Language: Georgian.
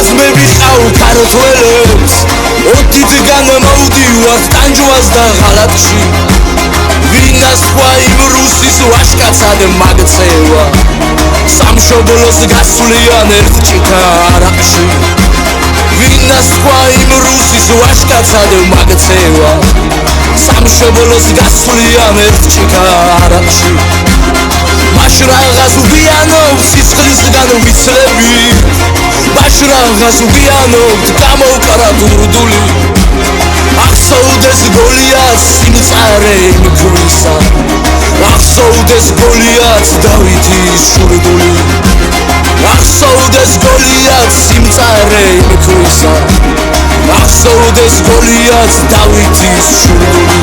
რაზმები ყავ ქართველებს ოდითგან მოვდივართ ტანჯვას და ღალატში ვინას თქვა იმ რუსის ვაჟკაცად მაგცევა სამშობლოს გასვლიან ერთ ჭიქა არაყში ვინას თქვა იმ რუსის ვაჟკაცად მაგცევა სამშობლოს გასვლიან ერთ ჭიქა არაყში მაშ რაღაც ვიანობ სისხლისგან ვიცლები მაშ რაღაც ვიანობ გამოვკარა გურდული ახსოვდეს გოლიათს სიმწარე იმქვისა ახსოვდეს გოლიათს დავითის შურდული ახსოვდეს გოლიათს სიმწარე იმქვისა ახსოვდეს გოლიათს დავითის შურდული